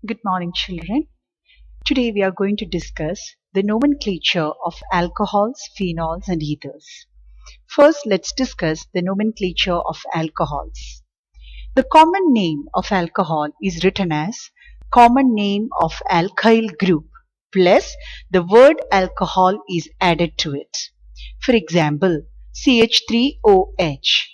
Good morning, children. Today we are going to discuss the nomenclature of alcohols, phenols, and ethers. First, let's discuss the nomenclature of alcohols. The common name of alcohol is written as common name of alkyl group plus the word alcohol is added to it. For example, CH3OH.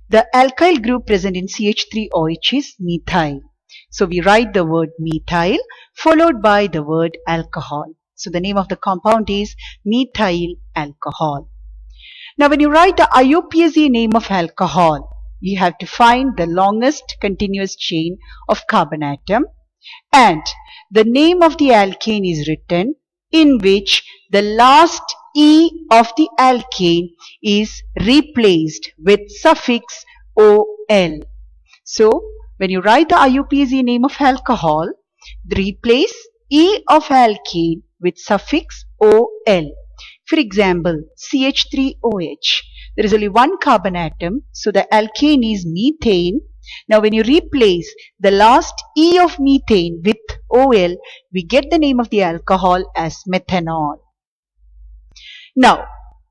The alkyl group present in CH3OH is methyl. So we write the word methyl followed by the word alcohol. So the name of the compound is methyl alcohol. Now when you write the Iupac name of alcohol, you have to find the longest continuous chain of carbon atom, and the name of the alkane is written in which the last E of the alkane is replaced with suffix OL. So when you write the Iupac name of alcohol, replace E of alkane with suffix OL. For example, CH3OH. There is only one carbon atom, so the alkane is methane. Now when you replace the last E of methane with OL, we get the name of the alcohol as methanol. Now,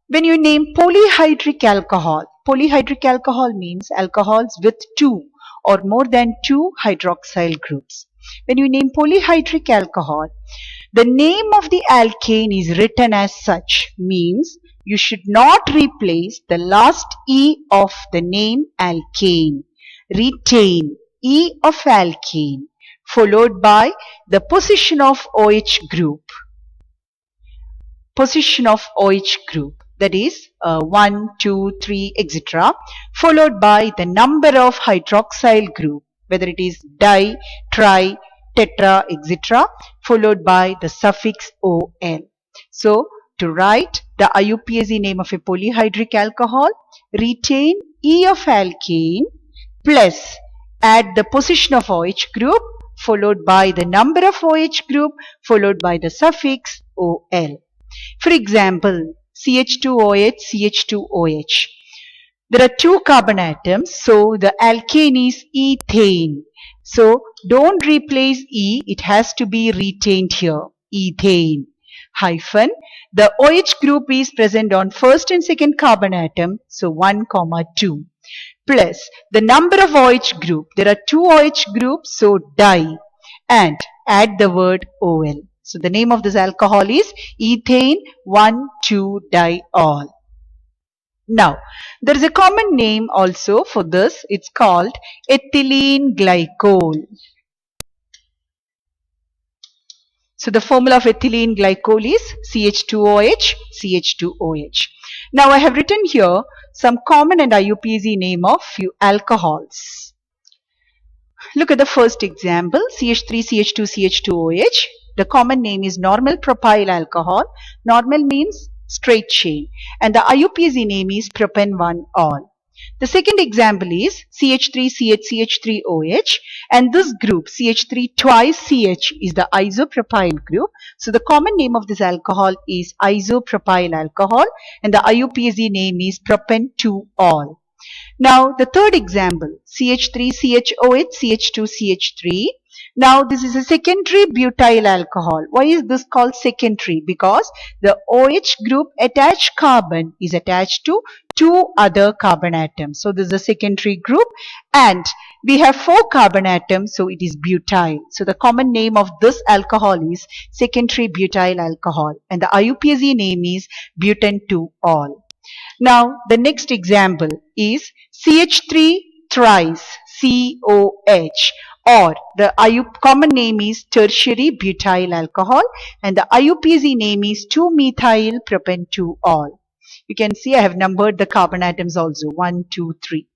when you name polyhydric alcohol means alcohols with two or more than two hydroxyl groups. When you name polyhydric alcohol, the name of the alkane is written as such, means you should not replace the last E of the name alkane. Retain E of alkane followed by the position of OH group. That is 1, 2, 3, etc. followed by the number of hydroxyl group, whether it is di, tri, tetra, etc. followed by the suffix OL. So to write the Iupac name of a polyhydric alcohol, retain E of alkane plus add the position of OH group followed by the number of OH group followed by the suffix OL. For example, CH2OH, CH2OH. There are two carbon atoms, so the alkane is ethane. So don't replace E, it has to be retained here, ethane. Hyphen, the OH group is present on first and second carbon atom, so 1, 2. Plus the number of OH group, there are two OH groups, so di, and add the word OL. So the name of this alcohol is ethane 1,2-diol. Now, there is a common name also for this. It's called ethylene glycol. So the formula of ethylene glycol is CH2OH, CH2OH. Now I have written here some common and Iupac name of few alcohols. Look at the first example, CH3, CH2, CH2OH. The common name is normal propyl alcohol. Normal means straight chain. And the Iupac name is propan-1-ol. The second example is CH3CH, CH3OH. And this group, CH3 twice CH, is the isopropyl group. So the common name of this alcohol is isopropyl alcohol. And the Iupac name is propan-2-ol. Now the third example, CH3CHOH, CH2CH3. Now this is a secondary butyl alcohol. Why is this called secondary? Because the OH group attached carbon is attached to two other carbon atoms. So this is a secondary group and we have 4 carbon atoms, so it is butyl. So the common name of this alcohol is secondary butyl alcohol and the Iupac name is butan-2-ol. Now the next example is CH3 thrice COH, or the common name is tertiary butyl alcohol and the Iupac name is 2-methyl propan-2-ol. You can see I have numbered the carbon atoms also 1, 2, 3.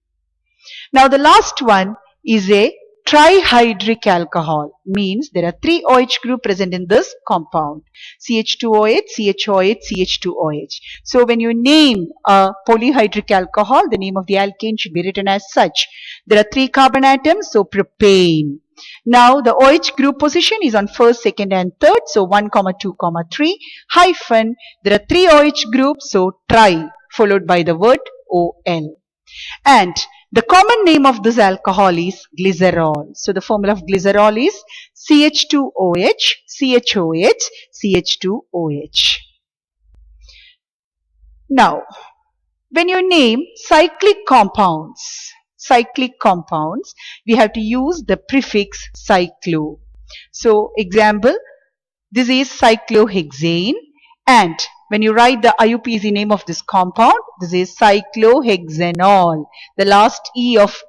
Now the last one is a trihydric alcohol, means there are 3 OH group present in this compound, CH2OH, CHOH, CH2OH. So when you name a polyhydric alcohol, the name of the alkane should be written as such. There are 3 carbon atoms, so propane. Now the OH group position is on first, second and third, so 1, 2, 3, hyphen, there are 3 OH groups, so tri, followed by the word OL. And The common name of this alcohol is glycerol. So the formula of glycerol is CH2OH, CHOH, CH2OH. Now, when you name cyclic compounds, we have to use the prefix cyclo. So, example, this is cyclohexane, and when you write the IUPAC name of this compound, this is cyclohexanol. The last E of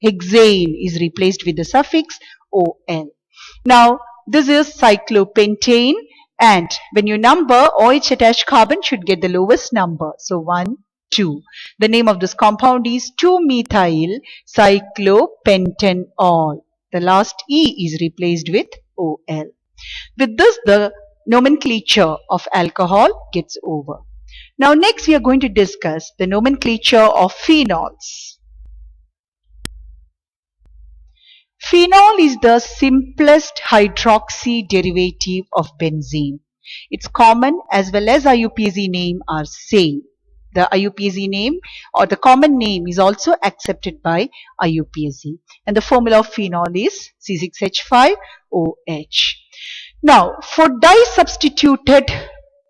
hexane is replaced with the suffix OL. Now, this is cyclopentane, and when you number, OH attached carbon should get the lowest number. So, 1, 2. The name of this compound is 2-methyl cyclopentanol. The last E is replaced with OL. With this, the nomenclature of alcohol gets over. Now next we are going to discuss the nomenclature of phenols. Phenol is the simplest hydroxy derivative of benzene. Its common as well as IUPAC name are same. The IUPAC name or the common name is also accepted by IUPAC, and the formula of phenol is C6H5OH. Now, for di-substituted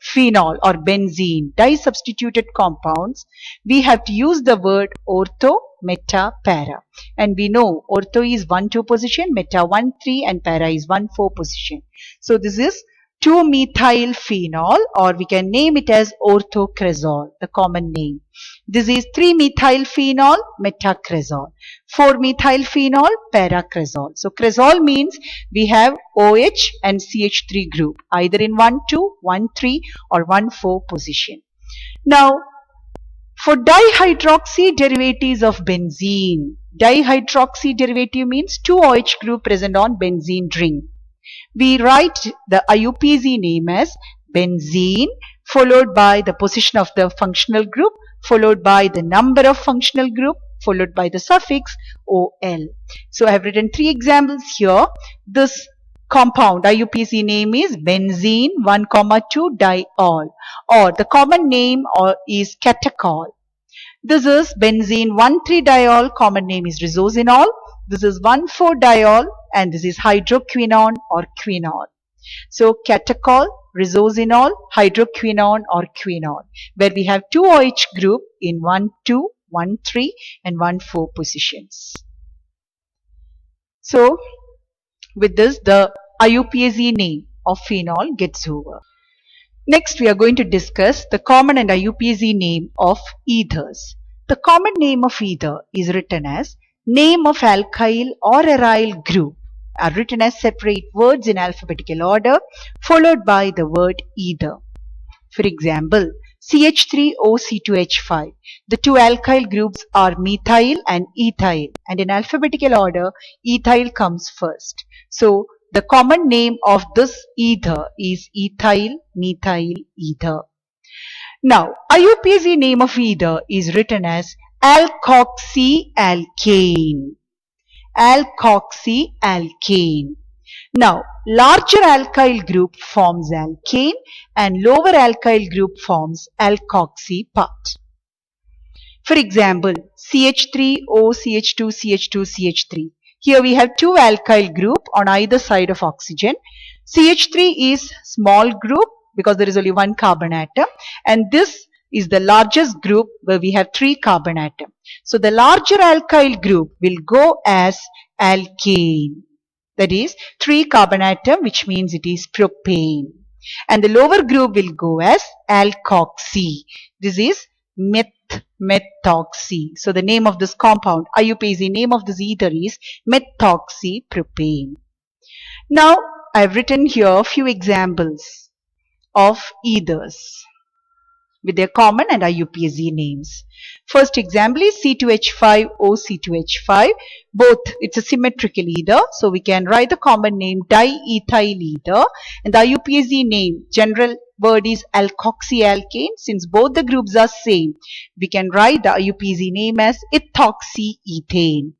phenol or benzene, di-substituted compounds, we have to use the word ortho, meta, para. And we know ortho is 1,2 position, meta 1,3, and para is 1,4 position. So, this is 2-methyl phenol, or we can name it as orthocresol, the common name. This is 3-methyl phenol, metacresol. 4-methyl phenol, paracresol. So cresol means we have OH and CH3 group either in 1,2, 1,3 or 1,4 position. Now, for dihydroxy derivatives of benzene, dihydroxy derivative means 2 OH group present on benzene ring. We write the IUPAC name as benzene, followed by the position of the functional group, followed by the number of functional group, followed by the suffix OL. So I have written 3 examples here. This compound IUPAC name is benzene 1,2 diol, or the common name is catechol. This is benzene 1,3 diol, common name is risozinol. This is 1,4 diol, and this is hydroquinone or quinol. So catechol, risozinol, hydroquinone or quinol, where we have 2 OH group in 1,2, 1,3 and 1,4 positions. So with this, the IUPAC name of phenol gets over. Next we are going to discuss the common and IUPAC name of ethers. The common name of ether is written as name of alkyl or aryl group, are written as separate words in alphabetical order followed by the word ether. For example, CH3OC2H5. The 2 alkyl groups are methyl and ethyl, and in alphabetical order ethyl comes first. So the common name of this ether is ethyl methyl ether. Now IUPAC name of ether is written as alkoxyalkane. Alkoxyalkane. Now, larger alkyl group forms alkane and lower alkyl group forms alkoxy part. For example, CH3OCH2CH2CH3. Here we have 2 alkyl group on either side of oxygen. CH3 is small group because there is only 1 carbon atom, and this is the largest group where we have 3 carbon atom. So the larger alkyl group will go as alkane. That is 3 carbon atom, which means it is propane. And the lower group will go as alkoxy. This is methoxy. So the name of this compound, IUPAC name of this ether is methoxypropane. Now I have written here a few examples of ethers with their common and IUPAC names. First example is C2H5OC2H5. Both, it's a symmetrical ether, so we can write the common name diethyl ether, and the IUPAC name, general word is alkoxyalkane. Since both the groups are same, we can write the IUPAC name as ethoxyethane.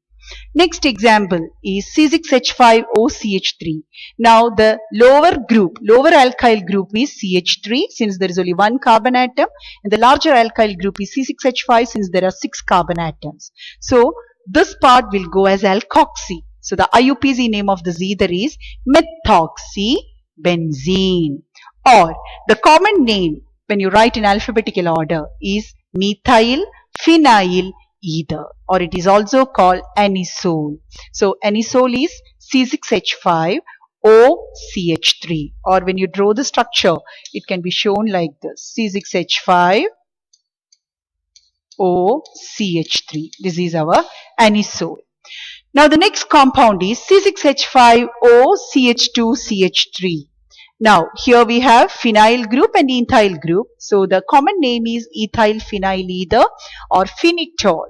Next example is C6H5OCH3. Now the lower alkyl group is CH3 since there is only 1 carbon atom, and the larger alkyl group is C6H5 since there are 6 carbon atoms. So this part will go as alkoxy. So the IUPAC name of this ether is methoxybenzene, or the common name when you write in alphabetical order is methyl phenyl ether, or it is also called anisole. So anisole is C6H5OCH3, or when you draw the structure it can be shown like this: C6H5OCH3. This is our anisole. Now the next compound is C6H5OCH2CH3. Now here we have phenyl group and ethyl group. So the common name is ethyl phenyl ether or phenitol,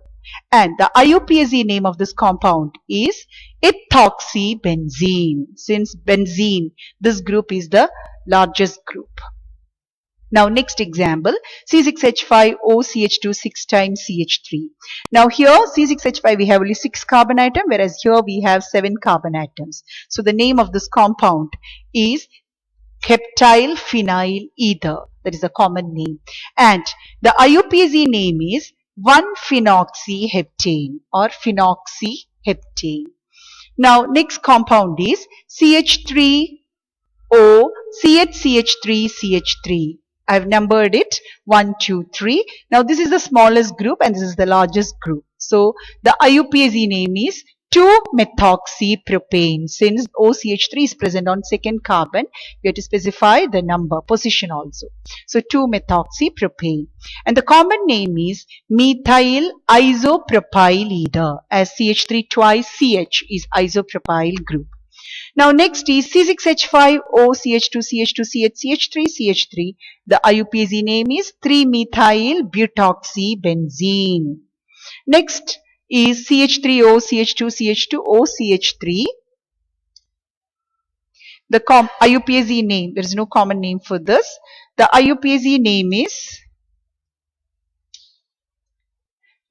and the IUPAC name of this compound is ethoxybenzene. Since benzene, this group is the largest group. Now next example, C6H5OCH2 6 times CH3. Now here C6H5 we have only 6 carbon atoms, whereas here we have 7 carbon atoms. So the name of this compound is heptyl phenyl ether. That is a common name. And the IUPAC name is 1-phenoxyheptane or phenoxyheptane. Now next compound is CH3O CH3CH3. I have numbered it 1, 2, 3. Now this is the smallest group and this is the largest group. So the IUPAC name is 2-methoxypropane. Since OCH3 is present on second carbon, we have to specify the number, position also. So 2-methoxypropane. And the common name is methyl isopropyl ether, as CH3 twice CH is isopropyl group. Now next is C6H5OCH2CH2CH3CH3. The IUPAC name is 3-methyl-butoxybenzene. Next is CH3OCH2CH2OCH3. The IUPAC name, there is no common name for this. The IUPAC name is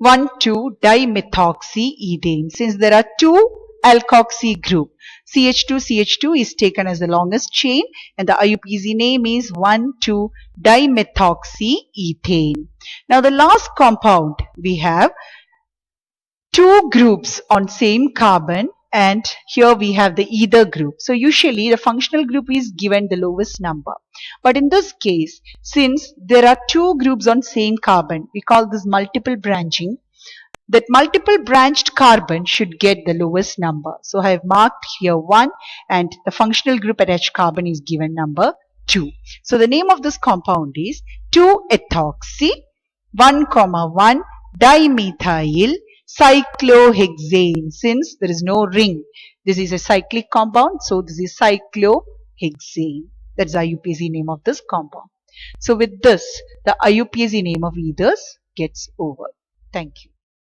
1,2-dimethoxyethane. Since there are 2 alkoxy group, CH2CH2 is taken as the longest chain, and the IUPAC name is 1,2-dimethoxyethane. Now the last compound, we have 2 groups on same carbon, and here we have the ether group. So usually the functional group is given the lowest number, but in this case, since there are 2 groups on same carbon, we call this multiple branching. That multiple branched carbon should get the lowest number. So I have marked here 1, and the functional group attached carbon is given number 2. So the name of this compound is 2-ethoxy 1,1-dimethyl cyclohexane. Since there is no ring, this is a cyclic compound, so this is cyclohexane. That's the IUPAC name of this compound. So with this, the IUPAC name of ethers gets over. Thank you.